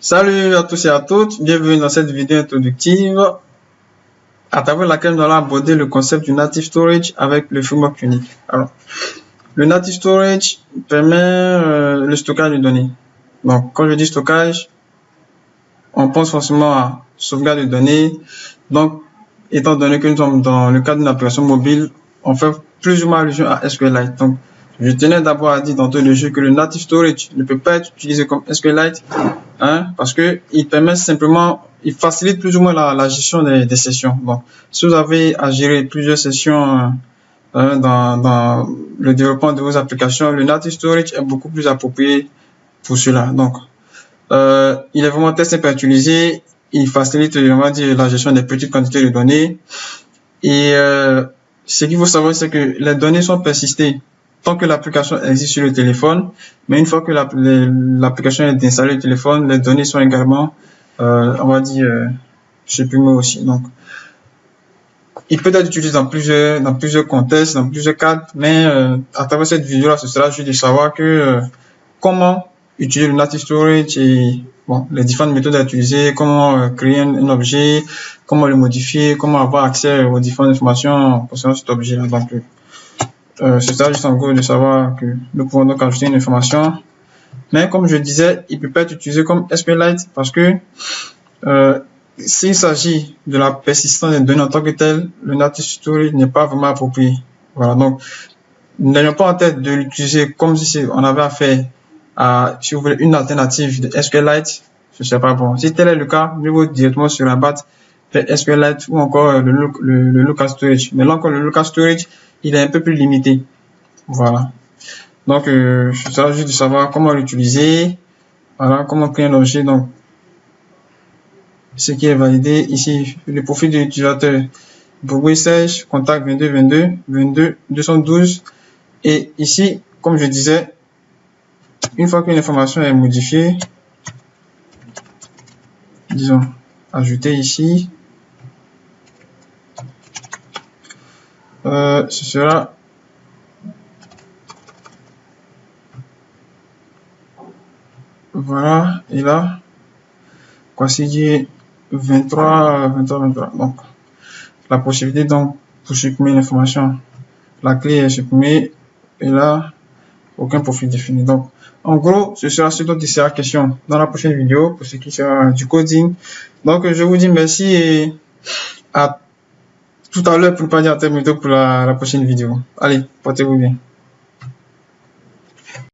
Salut à tous et à toutes, bienvenue dans cette vidéo introductive à travers laquelle nous allons aborder le concept du native storage avec le framework unique. Alors, le native storage permet le stockage de données. Donc, quand je dis stockage, on pense forcément à sauvegarde de données. Donc, étant donné que nous sommes dans le cadre d'une application mobile, on fait plus ou moins allusion à SQLite. Donc, je tenais d'abord à dire d'entrée de jeu que le native storage ne peut pas être utilisé comme SQLite, parce que il permet simplement, il facilite plus ou moins la gestion des sessions. Donc, si vous avez à gérer plusieurs sessions dans le développement de vos applications, le native storage est beaucoup plus approprié pour cela. Donc, il est vraiment très simple à utiliser. Il facilite, on va dire, la gestion des petites quantités de données. Et ce qu'il faut savoir, c'est que les données sont persistées tant que l'application existe sur le téléphone, mais une fois que l'application est installée sur le téléphone, les données sont également, on va dire, supprimées aussi. Donc, il peut être utilisé dans plusieurs contextes, dans plusieurs cadres, mais à travers cette vidéo-là, ce sera juste de savoir que comment utiliser le native storage et les différentes méthodes à utiliser, comment créer un objet, comment le modifier, comment avoir accès aux différentes informations concernant cet objet-là. Donc, c'est ça juste en gros de savoir que nous pouvons donc ajouter une information. Mais comme je disais, il peut pas être utilisé comme SQLite parce que s'il s'agit de la persistance des données en tant que telle, le native storage n'est pas vraiment approprié. Voilà, donc n'ayons pas en tête de l'utiliser comme si on avait affaire à, si vous voulez, une alternative de SQLite, ce serait pas bon. Si tel est le cas, mieux vaut directement sur la batte vers SQLite ou encore le local storage. Mais là encore, le local storage, il est un peu plus limité. Voilà. Donc, je s'agit juste de savoir comment l'utiliser. Voilà, comment créer un objet. Donc, ce qui est validé ici, le profil de l'utilisateur. Bourgogne Sage, contact 22 Et ici, comme je disais, une fois qu'une information est modifiée, disons, ajouter ici, ce sera voilà, et là, voici dit 23. Donc, la possibilité donc pour supprimer l'information, la clé est supprimée et là, aucun profil défini. Donc, en gros, ce sera ce dont il sera question dans la prochaine vidéo pour ce qui sera du coding. Donc, je vous dis merci et à tout à l'heure pour ne pas dire à très bientôt pour la prochaine vidéo. Allez, portez-vous bien.